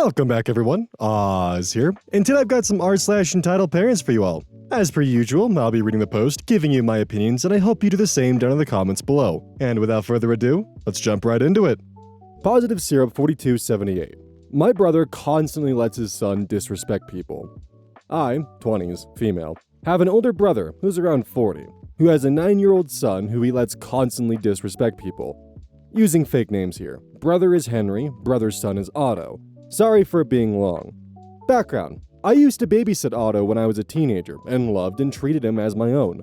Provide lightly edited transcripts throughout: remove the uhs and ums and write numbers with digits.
Welcome back, everyone. Oz here, and today I've got some r/entitled parents for you all. As per usual, I'll be reading the post, giving you my opinions, and I hope you do the same down in the comments below. And without further ado, let's jump right into it. Positive Syrup 4278. My brother constantly lets his son disrespect people. I, 20s, female, have an older brother who's around 40, who has a 9-year-old son who he lets constantly disrespect people. Using fake names here. Brother is Henry, brother's son is Otto. Sorry for it being long. Background. I used to babysit Otto when I was a teenager and loved and treated him as my own.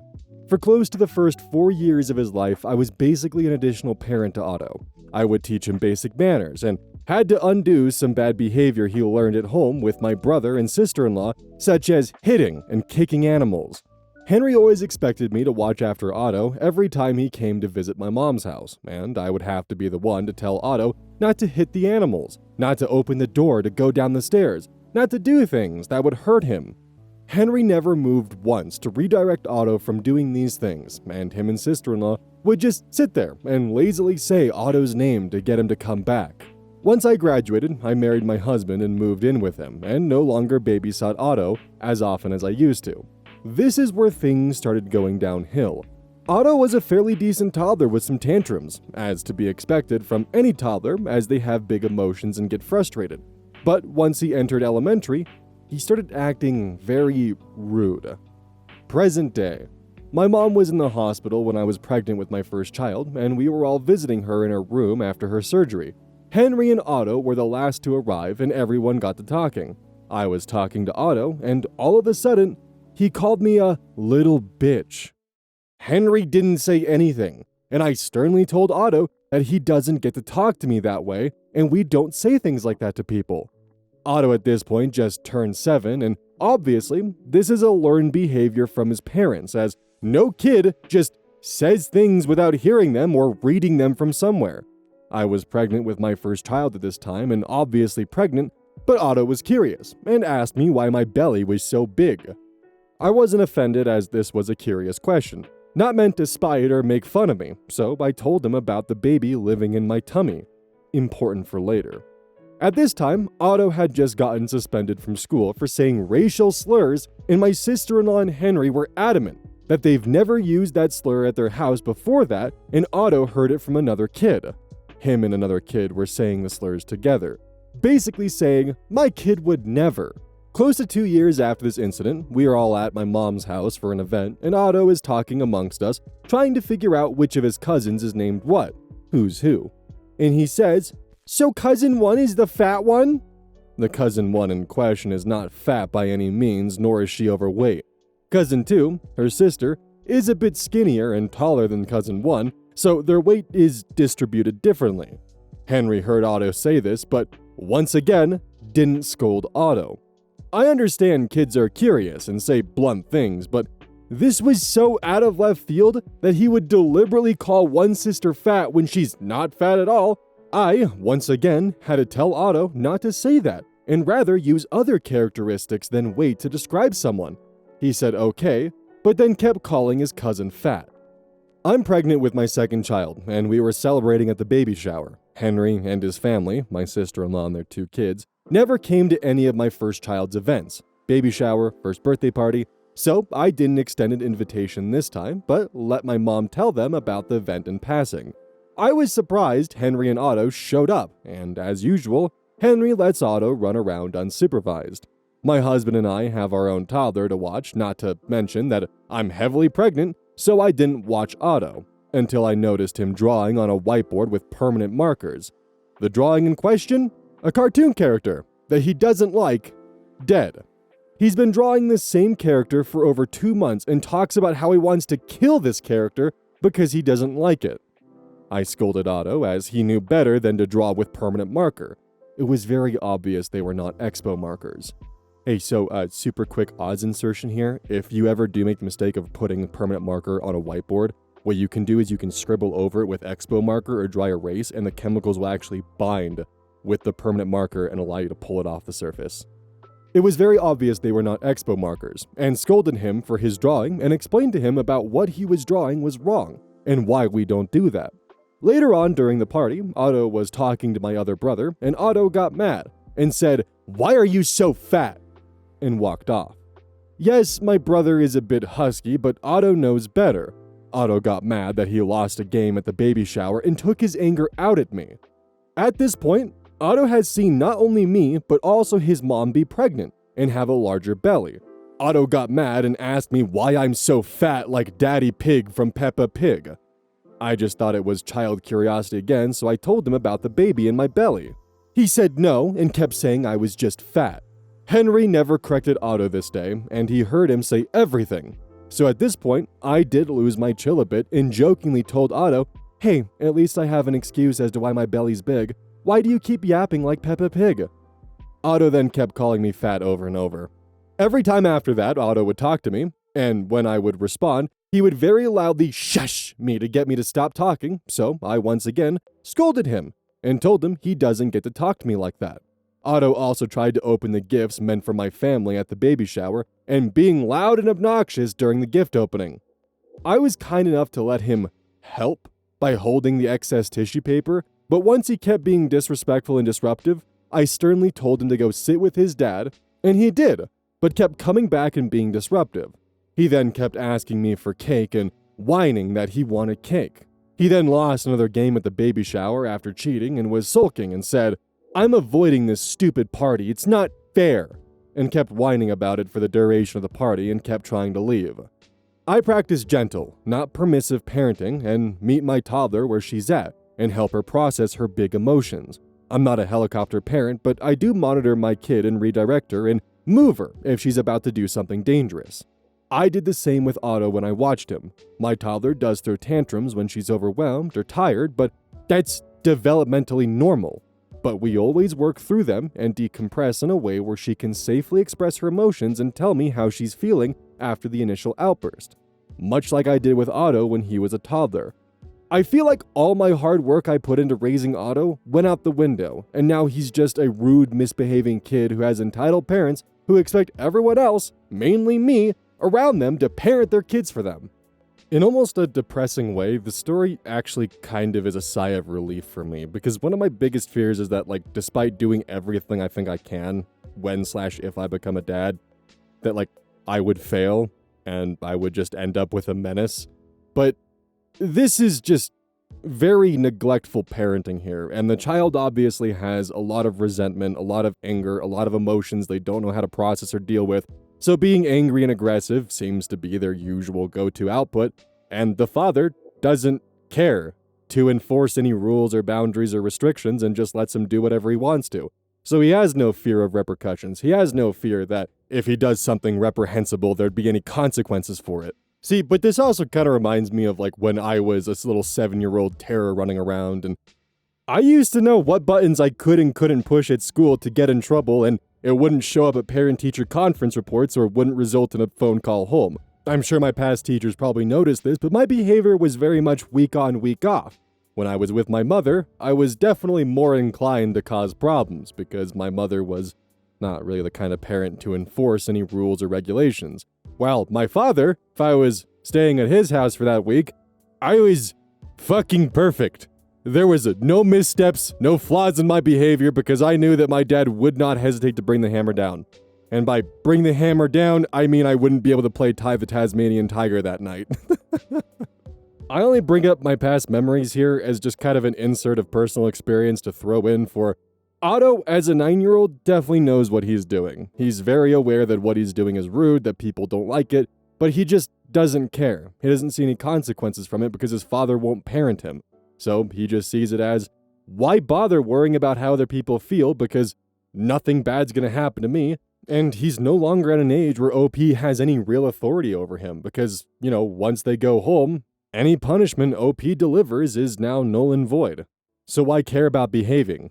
For close to the first 4 years of his life, I was basically an additional parent to Otto. I would teach him basic manners and had to undo some bad behavior he learned at home with my brother and sister-in-law, such as hitting and kicking animals. Henry always expected me to watch after Otto every time he came to visit my mom's house, and I would have to be the one to tell Otto not to hit the animals, not to open the door to go down the stairs, not to do things that would hurt him. Henry never moved once to redirect Otto from doing these things, and him and sister-in-law would just sit there and lazily say Otto's name to get him to come back. Once I graduated, I married my husband and moved in with him, and no longer babysat Otto as often as I used to. This is where things started going downhill. Otto was a fairly decent toddler with some tantrums, as to be expected from any toddler as they have big emotions and get frustrated. But once he entered elementary, he started acting very rude. Present day. My mom was in the hospital when I was pregnant with my first child, and we were all visiting her in her room after her surgery. Henry and Otto were the last to arrive, and everyone got to talking. I was talking to Otto, and all of a sudden, he called me a little bitch. Henry didn't say anything, and I sternly told Otto that he doesn't get to talk to me that way, and we don't say things like that to people. Otto at this point just turned 7, and obviously, this is a learned behavior from his parents, as no kid just says things without hearing them or reading them from somewhere. I was pregnant with my first child at this time, and obviously pregnant, but Otto was curious, and asked me why my belly was so big. I wasn't offended as this was a curious question, not meant to spite or make fun of me, so I told him about the baby living in my tummy. Important for later. At this time, Otto had just gotten suspended from school for saying racial slurs, and my sister-in-law and Henry were adamant that they've never used that slur at their house before that, and Otto heard it from another kid. Him and another kid were saying the slurs together, basically saying, "My kid would never." Close to 2 years after this incident, we are all at my mom's house for an event, and Otto is talking amongst us, trying to figure out which of his cousins is named what, who's who. And he says, "So cousin 1 is the fat one?" The cousin 1 in question is not fat by any means, nor is she overweight. Cousin 2, her sister, is a bit skinnier and taller than cousin 1, so their weight is distributed differently. Henry heard Otto say this, but once again, didn't scold Otto. I understand kids are curious and say blunt things, but this was so out of left field that he would deliberately call one sister fat when she's not fat at all. I, once again, had to tell Otto not to say that, and rather use other characteristics than weight to describe someone. He said okay, but then kept calling his cousin fat. I'm pregnant with my second child, and we were celebrating at the baby shower. Henry and his family, my sister-in-law and their 2 kids, never came to any of my first child's events, baby shower, first birthday party, so I didn't extend an invitation this time, but let my mom tell them about the event in passing. I was surprised Henry and Otto showed up, and as usual, Henry lets Otto run around unsupervised. My husband and I have our own toddler to watch, not to mention that I'm heavily pregnant, so I didn't watch Otto, until I noticed him drawing on a whiteboard with permanent markers. The drawing in question? A cartoon character that he doesn't like, dead. He's been drawing this same character for over 2 months and talks about how he wants to kill this character because he doesn't like it. I scolded Otto as he knew better than to draw with permanent marker. It was very obvious they were not expo markers. Hey, so super quick odds insertion here. If you ever do make the mistake of putting a permanent marker on a whiteboard, what you can do is you can scribble over it with expo marker or dry erase, and the chemicals will actually bind with the permanent marker and allow you to pull it off the surface. It was very obvious they were not expo markers, and scolded him for his drawing and explained to him about what he was drawing was wrong, and why we don't do that. Later on during the party, Otto was talking to my other brother, and Otto got mad, and said, "Why are you so fat?" and walked off. Yes, my brother is a bit husky, but Otto knows better. Otto got mad that he lost a game at the baby shower and took his anger out at me. At this point, Otto has seen not only me, but also his mom be pregnant and have a larger belly. Otto got mad and asked me why I'm so fat like Daddy Pig from Peppa Pig. I just thought it was child curiosity again, so I told him about the baby in my belly. He said no and kept saying I was just fat. Henry never corrected Otto this day, and he heard him say everything. So at this point, I did lose my chill a bit and jokingly told Otto, "Hey, at least I have an excuse as to why my belly's big. Why do you keep yapping like Peppa Pig?" Otto then kept calling me fat over and over. Every time after that, Otto would talk to me, and when I would respond, he would very loudly shush me to get me to stop talking, so I once again scolded him and told him he doesn't get to talk to me like that. Otto also tried to open the gifts meant for my family at the baby shower and being loud and obnoxious during the gift opening. I was kind enough to let him help by holding the excess tissue paper, but once he kept being disrespectful and disruptive, I sternly told him to go sit with his dad, and he did, but kept coming back and being disruptive. He then kept asking me for cake and whining that he wanted cake. He then lost another game at the baby shower after cheating and was sulking and said, "I'm avoiding this stupid party, it's not fair," and kept whining about it for the duration of the party and kept trying to leave. I practice gentle, not permissive parenting and meet my toddler where she's at and help her process her big emotions. I'm not a helicopter parent, but I do monitor my kid and redirect her and move her if she's about to do something dangerous. I did the same with Otto when I watched him. My toddler does throw tantrums when she's overwhelmed or tired, but that's developmentally normal. But we always work through them and decompress in a way where she can safely express her emotions and tell me how she's feeling after the initial outburst. Much like I did with Otto when he was a toddler. I feel like all my hard work I put into raising Otto went out the window, and now he's just a rude, misbehaving kid who has entitled parents who expect everyone else, mainly me, around them to parent their kids for them. In almost a depressing way, the story actually kind of is a sigh of relief for me, because one of my biggest fears is that, despite doing everything I think I can, when/if I become a dad, that, I would fail, and I would just end up with a menace. But this is just very neglectful parenting here, and the child obviously has a lot of resentment, a lot of anger, a lot of emotions they don't know how to process or deal with, so being angry and aggressive seems to be their usual go-to output, and the father doesn't care to enforce any rules or boundaries or restrictions and just lets him do whatever he wants to. So he has no fear of repercussions. He has no fear that if he does something reprehensible, there'd be any consequences for it. See, but this also kind of reminds me of when I was a little 7-year-old terror running around, and I used to know what buttons I could and couldn't push at school to get in trouble, and it wouldn't show up at parent-teacher conference reports or wouldn't result in a phone call home. I'm sure my past teachers probably noticed this, but my behavior was very much week on, week off. When I was with my mother, I was definitely more inclined to cause problems because my mother was not really the kind of parent to enforce any rules or regulations. While my father, if I was staying at his house for that week, I was fucking perfect. There was no missteps, no flaws in my behavior because I knew that my dad would not hesitate to bring the hammer down. And by bring the hammer down, I mean I wouldn't be able to play Ty the Tasmanian Tiger that night. I only bring up my past memories here as just kind of an insert of personal experience to throw in for Otto, as a 9-year-old, definitely knows what he's doing. He's very aware that what he's doing is rude, that people don't like it, but he just doesn't care. He doesn't see any consequences from it because his father won't parent him. So he just sees it as, why bother worrying about how other people feel because nothing bad's gonna happen to me, and he's no longer at an age where OP has any real authority over him because, once they go home, any punishment OP delivers is now null and void. So why care about behaving?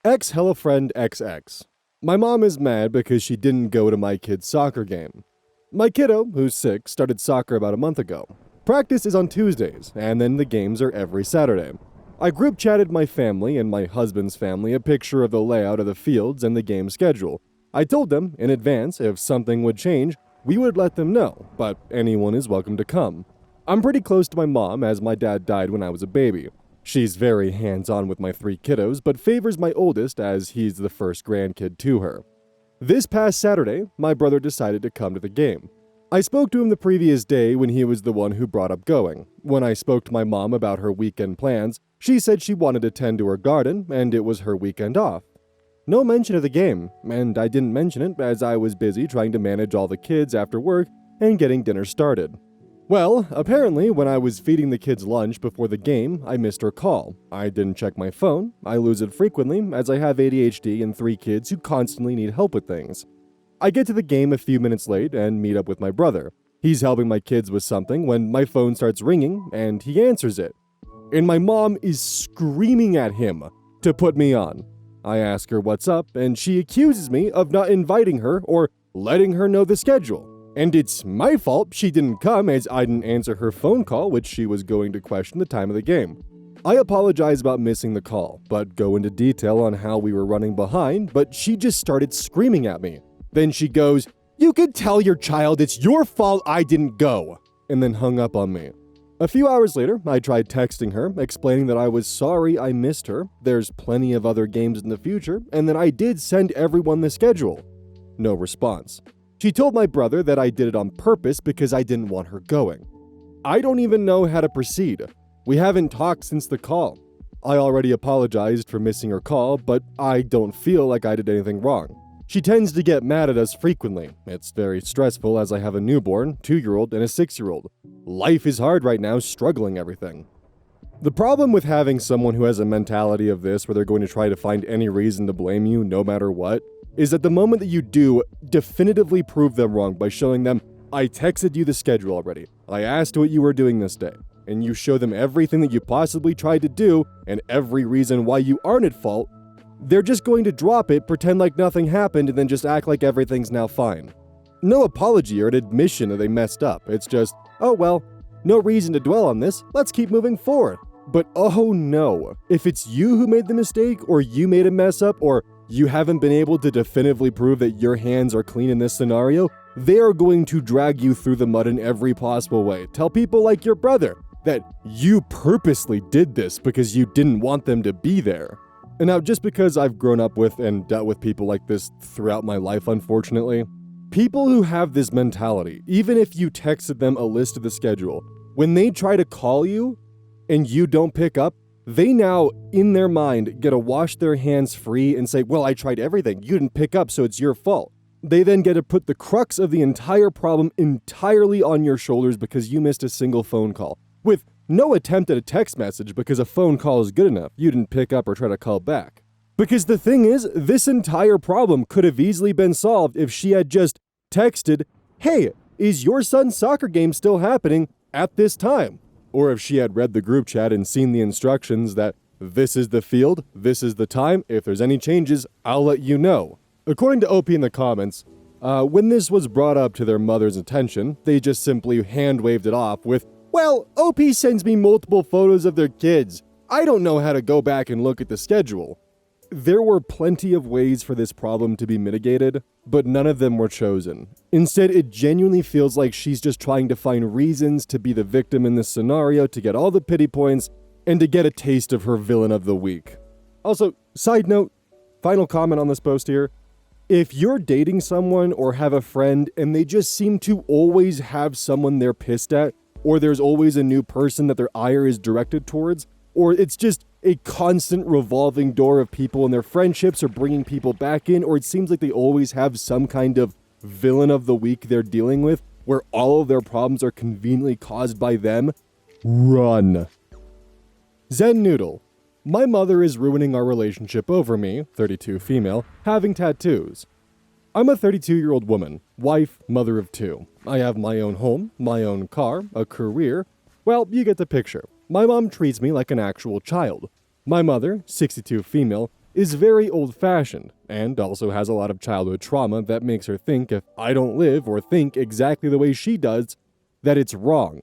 Ex-Hellafriend XX. My mom is mad because she didn't go to my kid's soccer game. My kiddo, who's 6, started soccer about a month ago. Practice is on Tuesdays, and then the games are every Saturday. I group chatted my family and my husband's family a picture of the layout of the fields and the game schedule. I told them, in advance, if something would change, we would let them know, but anyone is welcome to come. I'm pretty close to my mom as my dad died when I was a baby. She's very hands-on with my 3 kiddos, but favors my oldest as he's the first grandkid to her. This past Saturday, my brother decided to come to the game. I spoke to him the previous day when he was the one who brought up going. When I spoke to my mom about her weekend plans, she said she wanted to tend to her garden and it was her weekend off. No mention of the game, and I didn't mention it as I was busy trying to manage all the kids after work and getting dinner started. Well, apparently when I was feeding the kids lunch before the game, I missed her call. I didn't check my phone. I lose it frequently as I have ADHD and 3 kids who constantly need help with things. I get to the game a few minutes late and meet up with my brother. He's helping my kids with something when my phone starts ringing and he answers it. And my mom is screaming at him to put me on. I ask her what's up and she accuses me of not inviting her or letting her know the schedule. And it's my fault she didn't come as I didn't answer her phone call, which she was going to question the time of the game. I apologize about missing the call, but go into detail on how we were running behind, but she just started screaming at me. Then she goes, "You could tell your child it's your fault I didn't go," and then hung up on me. A few hours later, I tried texting her, explaining that I was sorry I missed her, there's plenty of other games in the future, and that I did send everyone the schedule. No response. She told my brother that I did it on purpose because I didn't want her going. I don't even know how to proceed. We haven't talked since the call. I already apologized for missing her call, but I don't feel like I did anything wrong. She tends to get mad at us frequently. It's very stressful as I have a newborn, 2-year-old, and a 6-year-old. Life is hard right now, struggling everything. The problem with having someone who has a mentality of this where they're going to try to find any reason to blame you no matter what, is that the moment that you do definitively prove them wrong by showing them, I texted you the schedule already, I asked what you were doing this day, and you show them everything that you possibly tried to do and every reason why you aren't at fault, they're just going to drop it, pretend like nothing happened, and then just act like everything's now fine. No apology or an admission that they messed up. It's just, oh well, no reason to dwell on this, let's keep moving forward. But oh no, if it's you who made the mistake, or you made a mess up, or you haven't been able to definitively prove that your hands are clean in this scenario, they are going to drag you through the mud in every possible way. Tell people like your brother that you purposely did this because you didn't want them to be there. And now, just because I've grown up with and dealt with people like this throughout my life, unfortunately, people who have this mentality, even if you texted them a list of the schedule, when they try to call you and you don't pick up, they now, in their mind, get to wash their hands free and say, well, I tried everything, you didn't pick up, so it's your fault. They then get to put the crux of the entire problem entirely on your shoulders because you missed a single phone call, with no attempt at a text message because a phone call is good enough. You didn't pick up or try to call back. Because the thing is, this entire problem could have easily been solved if she had just texted, hey, is your son's soccer game still happening at this time? Or if she had read the group chat and seen the instructions that this is the field, this is the time, if there's any changes, I'll let you know. According to OP in the comments, when this was brought up to their mother's attention, they just simply hand-waved it off with, well, OP sends me multiple photos of their kids. I don't know how to go back and look at the schedule. There were plenty of ways for this problem to be mitigated, but none of them were chosen. Instead, it genuinely feels like she's just trying to find reasons to be the victim in this scenario, to get all the pity points, and to get a taste of her villain of the week. Also, side note, final comment on this post here. If you're dating someone or have a friend and they just seem to always have someone they're pissed at, or there's always a new person that their ire is directed towards, or it's just a constant revolving door of people and their friendships are bringing people back in, or it seems like they always have some kind of villain of the week they're dealing with, where all of their problems are conveniently caused by them, run. Zen Noodle. My mother is ruining our relationship over me, 32 female, having tattoos. I'm a 32-year-old woman, wife, mother of 2. I have my own home, my own car, a career. Well, you get the picture. My mom treats me like an actual child. My mother, 62 female, is very old-fashioned and also has a lot of childhood trauma that makes her think if I don't live or think exactly the way she does, that it's wrong.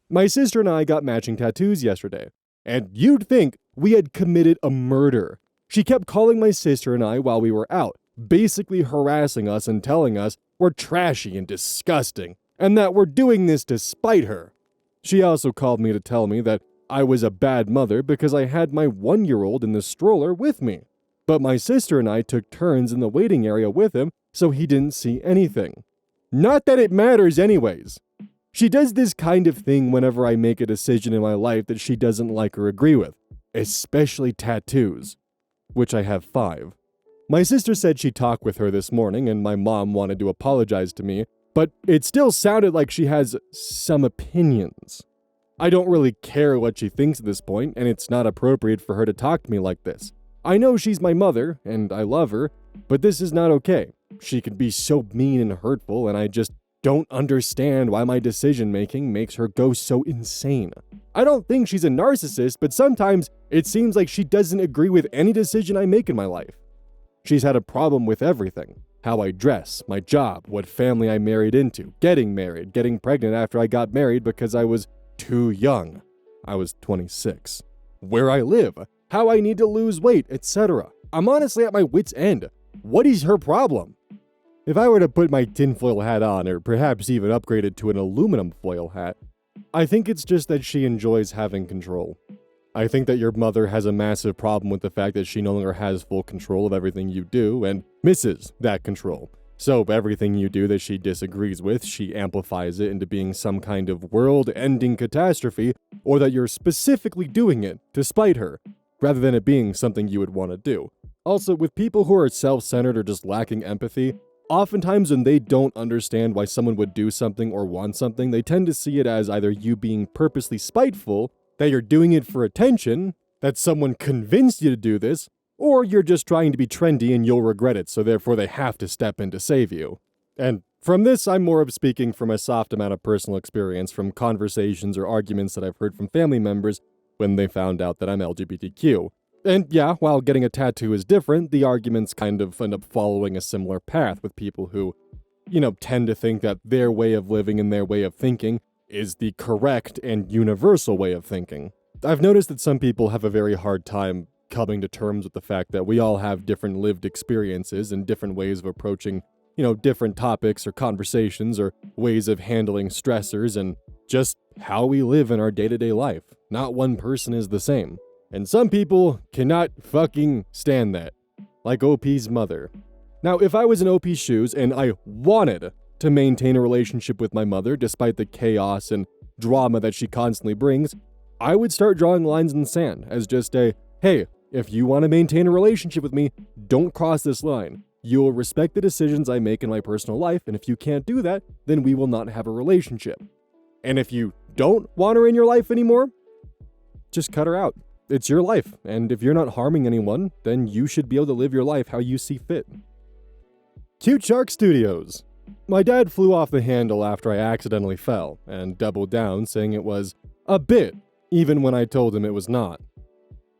My sister and I got matching tattoos yesterday, and you'd think we had committed a murder. She kept calling my sister and I while we were out, basically harassing us and telling us we're trashy and disgusting, and that we're doing this to spite her. She also called me to tell me that I was a bad mother because I had my 1-year-old in the stroller with me. But my sister and I took turns in the waiting area with him, so he didn't see anything. Not that it matters anyways. She does this kind of thing whenever I make a decision in my life that she doesn't like or agree with, especially tattoos, which I have 5. My sister said she talked with her this morning and my mom wanted to apologize to me, but it still sounded like she has some opinions. I don't really care what she thinks at this point, and it's not appropriate for her to talk to me like this. I know she's my mother, and I love her, but this is not okay. She can be so mean and hurtful, and I just don't understand why my decision-making makes her go so insane. I don't think she's a narcissist, but sometimes it seems like she doesn't agree with any decision I make in my life. She's had a problem with everything. How I dress, my job, what family I married into, getting married, getting pregnant after I got married because I was too young. I was 26. Where I live, how I need to lose weight, etc. I'm honestly at my wit's end. What is her problem? If I were to put my tinfoil hat on, or perhaps even upgrade it to an aluminum foil hat, I think it's just that she enjoys having control. I think that your mother has a massive problem with the fact that she no longer has full control of everything you do and misses that control. So everything you do that she disagrees with, she amplifies it into being some kind of world-ending catastrophe, or that you're specifically doing it to spite her, rather than it being something you would want to do. Also, with people who are self-centered or just lacking empathy, oftentimes when they don't understand why someone would do something or want something, they tend to see it as either you being purposely spiteful, that you're doing it for attention, that someone convinced you to do this, or you're just trying to be trendy and you'll regret it, so therefore they have to step in to save you. And from this, I'm more of speaking from a soft amount of personal experience from conversations or arguments that I've heard from family members when they found out that I'm LGBTQ. And yeah, while getting a tattoo is different, the arguments kind of end up following a similar path with people who, tend to think that their way of living and their way of thinking is the correct and universal way of thinking. I've noticed that some people have a very hard time coming to terms with the fact that we all have different lived experiences and different ways of approaching, different topics or conversations or ways of handling stressors and just how we live in our day-to-day life. Not one person is the same. And some people cannot fucking stand that. Like OP's mother. Now, if I was in OP's shoes and I wanted to maintain a relationship with my mother despite the chaos and drama that she constantly brings, I would start drawing lines in the sand as just a, hey, if you want to maintain a relationship with me, don't cross this line. You'll respect the decisions I make in my personal life, and if you can't do that, then we will not have a relationship. And if you don't want her in your life anymore, just cut her out. It's your life, and if you're not harming anyone, then you should be able to live your life how you see fit. Cute Shark Studios. My dad flew off the handle after I accidentally fell, and doubled down saying it was a bit, even when I told him it was not.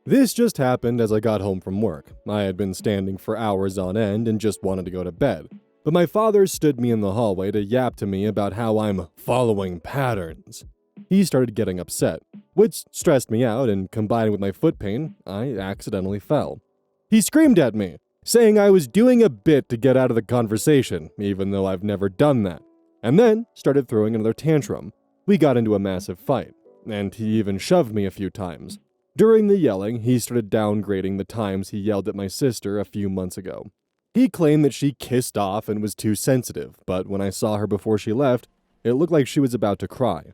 This just happened as I got home from work. I had been standing for hours on end and just wanted to go to bed. But my father stood me in the hallway to yap to me about how I'm following patterns. He started getting upset, which stressed me out, and combined with my foot pain, I accidentally fell. He screamed at me, saying I was doing a bit to get out of the conversation, even though I've never done that, and then started throwing another tantrum. We got into a massive fight, and he even shoved me a few times. During the yelling, he started downgrading the times he yelled at my sister a few months ago. He claimed that she kissed off and was too sensitive, but when I saw her before she left, it looked like she was about to cry.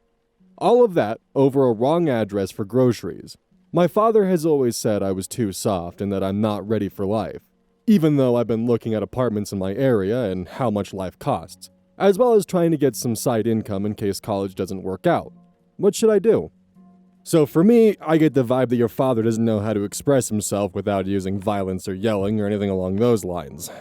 All of that over a wrong address for groceries. My father has always said I was too soft and that I'm not ready for life, even though I've been looking at apartments in my area and how much life costs, as well as trying to get some side income in case college doesn't work out. What should I do? So for me, I get the vibe that your father doesn't know how to express himself without using violence or yelling or anything along those lines.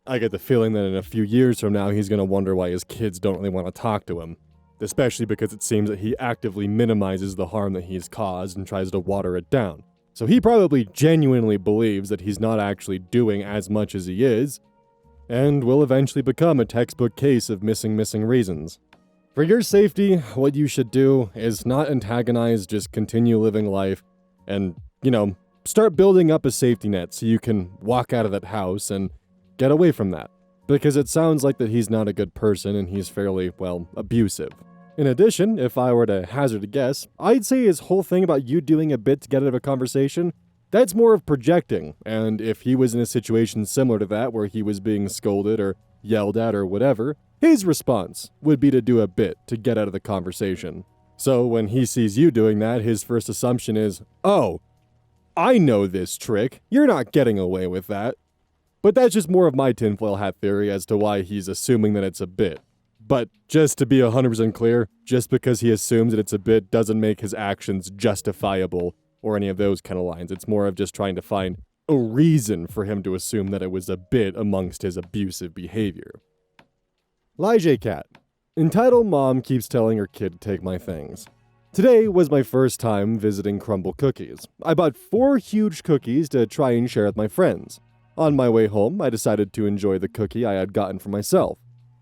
I get the feeling that in a few years from now, he's going to wonder why his kids don't really want to talk to him. Especially because it seems that he actively minimizes the harm that he's caused and tries to water it down. So he probably genuinely believes that he's not actually doing as much as he is, and will eventually become a textbook case of missing reasons. For your safety, what you should do is not antagonize, just continue living life, and, start building up a safety net so you can walk out of that house and get away from that. Because it sounds like that he's not a good person and he's fairly, abusive. In addition, if I were to hazard a guess, I'd say his whole thing about you doing a bit to get out of a conversation, that's more of projecting, and if he was in a situation similar to that where he was being scolded or yelled at or whatever, his response would be to do a bit to get out of the conversation. So when he sees you doing that, his first assumption is, oh, I know this trick, you're not getting away with that. But that's just more of my tinfoil hat theory as to why he's assuming that it's a bit. But just to be 100% clear, just because he assumes that it's a bit doesn't make his actions justifiable or any of those kind of lines. It's more of just trying to find a reason for him to assume that it was a bit amongst his abusive behavior. Làtchi cat. Entitled mom keeps telling her kid to take my things. Today was my first time visiting Crumble Cookies. I bought 4 huge cookies to try and share with my friends. On my way home, I decided to enjoy the cookie I had gotten for myself.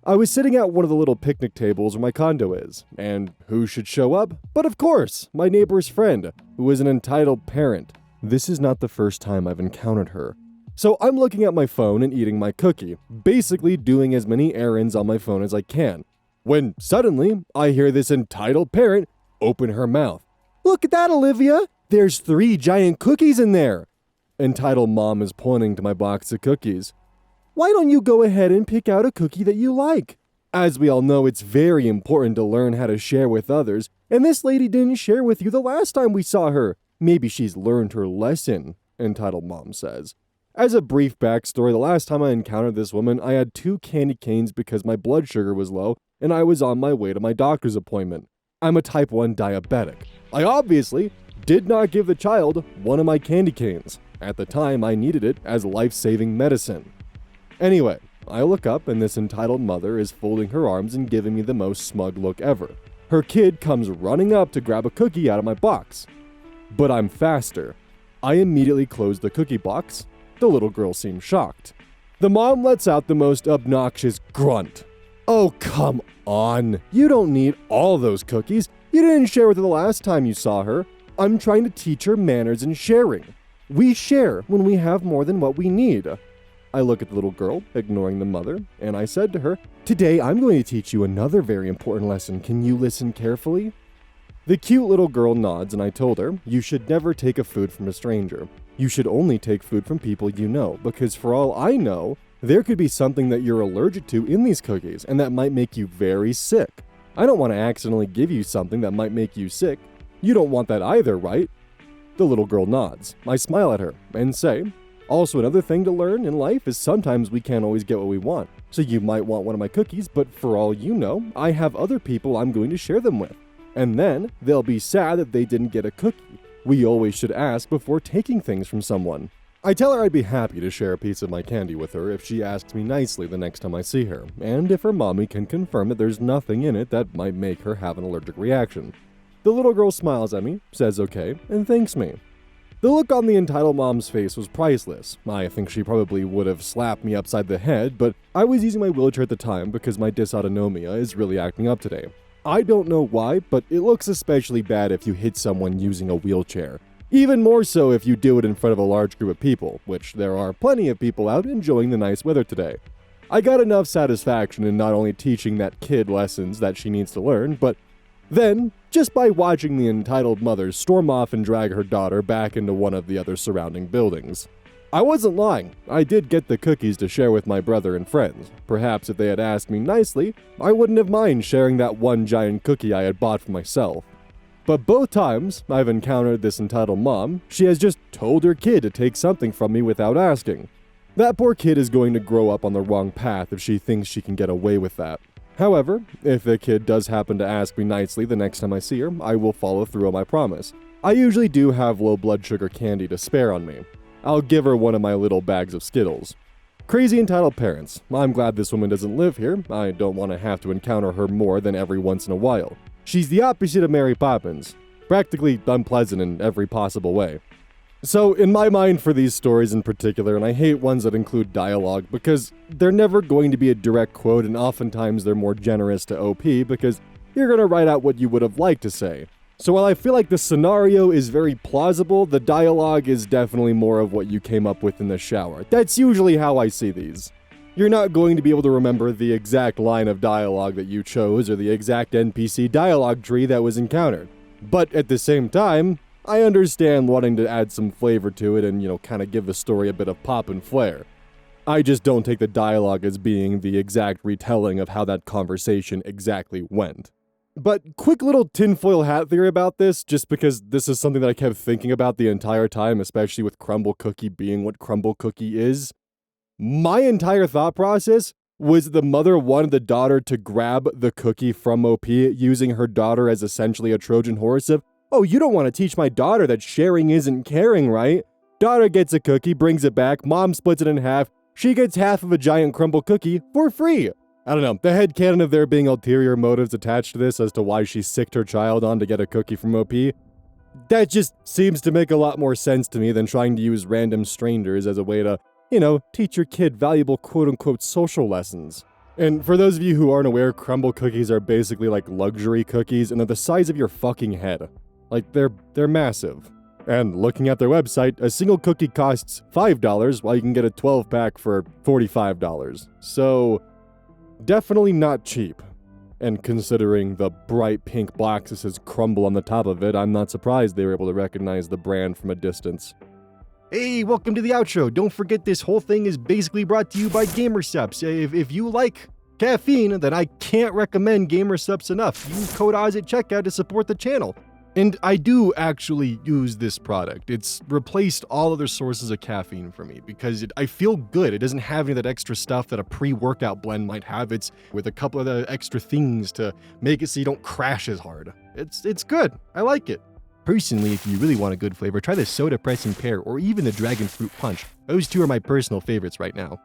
I was sitting at one of the little picnic tables where my condo is, and who should show up? But of course, my neighbor's friend, who is an entitled parent. This is not the first time I've encountered her. So I'm looking at my phone and eating my cookie, basically doing as many errands on my phone as I can, when suddenly I hear this entitled parent open her mouth. "Look at that, Olivia! There's 3 giant cookies in there!" Entitled mom is pointing to my box of cookies. "Why don't you go ahead and pick out a cookie that you like?" As we all know, it's very important to learn how to share with others, and this lady didn't share with you the last time we saw her. Maybe she's learned her lesson, Entitled mom says. As a brief backstory, the last time I encountered this woman, I had 2 candy canes because my blood sugar was low, and I was on my way to my doctor's appointment. I'm a type 1 diabetic. I obviously did not give the child one of my candy canes. At the time, I needed it as life-saving medicine. Anyway, I look up and this entitled mother is folding her arms and giving me the most smug look ever. Her kid comes running up to grab a cookie out of my box. But I'm faster. I immediately close the cookie box. The little girl seems shocked. The mom lets out the most obnoxious grunt. "Oh, come on. You don't need all those cookies. You didn't share with her the last time you saw her. I'm trying to teach her manners and sharing. We share when we have more than what we need." I look at the little girl, ignoring the mother, and I said to her, "Today I'm going to teach you another very important lesson. Can you listen carefully?" The cute little girl nods, and I told her, "You should never take a food from a stranger. You should only take food from people you know, because for all I know, there could be something that you're allergic to in these cookies, and that might make you very sick. I don't want to accidentally give you something that might make you sick. You don't want that either, right?" The little girl nods. I smile at her and say, "Also, another thing to learn in life is sometimes we can't always get what we want. So you might want one of my cookies, but for all you know, I have other people I'm going to share them with. And then they'll be sad that they didn't get a cookie. We always should ask before taking things from someone." I tell her I'd be happy to share a piece of my candy with her if she asks me nicely the next time I see her, and if her mommy can confirm that there's nothing in it that might make her have an allergic reaction. The little girl smiles at me, says okay, and thanks me. The look on the entitled mom's face was priceless. I think she probably would have slapped me upside the head, but I was using my wheelchair at the time because my dysautonomia is really acting up today. I don't know why, but it looks especially bad if you hit someone using a wheelchair. Even more so if you do it in front of a large group of people, which there are plenty of people out enjoying the nice weather today. I got enough satisfaction in not only teaching that kid lessons that she needs to learn, but then, just by watching the entitled mother storm off and drag her daughter back into one of the other surrounding buildings. I wasn't lying. I did get the cookies to share with my brother and friends. Perhaps if they had asked me nicely, I wouldn't have minded sharing that one giant cookie I had bought for myself. But both times I've encountered this entitled mom, she has just told her kid to take something from me without asking. That poor kid is going to grow up on the wrong path if she thinks she can get away with that. However, if the kid does happen to ask me nicely the next time I see her, I will follow through on my promise. I usually do have low blood sugar candy to spare on me. I'll give her one of my little bags of Skittles. Crazy entitled parents. I'm glad this woman doesn't live here. I don't want to have to encounter her more than every once in a while. She's the opposite of Mary Poppins. Practically unpleasant in every possible way. So, in my mind for these stories in particular, and I hate ones that include dialogue because they're never going to be a direct quote, and oftentimes they're more generous to OP because you're going to write out what you would have liked to say. So while I feel like the scenario is very plausible, the dialogue is definitely more of what you came up with in the shower. That's usually how I see these. you're not going to be able to remember the exact line of dialogue that you chose or the exact NPC dialogue tree that was encountered. But at the same time, I understand wanting to add some flavor to it and, kind of give the story a bit of pop and flair. I just don't take the dialogue as being the exact retelling of how that conversation exactly went. But quick little tinfoil hat theory about this, just because this is something that I kept thinking about the entire time, especially with Crumble Cookie being what Crumble Cookie is. My entire thought process was the mother wanted the daughter to grab the cookie from OP, using her daughter as essentially a Trojan horse of, oh, you don't want to teach my daughter that sharing isn't caring, right? Daughter gets a cookie, brings it back, mom splits it in half, she gets half of a giant crumble cookie for free. I don't know, the headcanon of there being ulterior motives attached to this as to why she sicked her child on to get a cookie from OP, that just seems to make a lot more sense to me than trying to use random strangers as a way to, teach your kid valuable quote-unquote social lessons. And for those of you who aren't aware, crumble cookies are basically like luxury cookies, and they're the size of your fucking head. Like, they're massive. And looking at their website, a single cookie costs $5, while you can get a 12-pack for $45. So, definitely not cheap. And considering the bright pink box that says crumble on the top of it, I'm not surprised they were able to recognize the brand from a distance. Hey, welcome to the outro. Don't forget this whole thing is basically brought to you by GamerSupps. If you like caffeine, then I can't recommend GamerSupps enough. Use code Oz at checkout to support the channel. And I do actually use this product. It's replaced all other sources of caffeine for me because I feel good. It doesn't have any of that extra stuff that a pre-workout blend might have. It's with a couple of the extra things to make it so you don't crash as hard. It's good. I like it. Personally, if you really want a good flavor, try the Soda Pressing Pear or even the Dragon Fruit Punch. Those two are my personal favorites right now.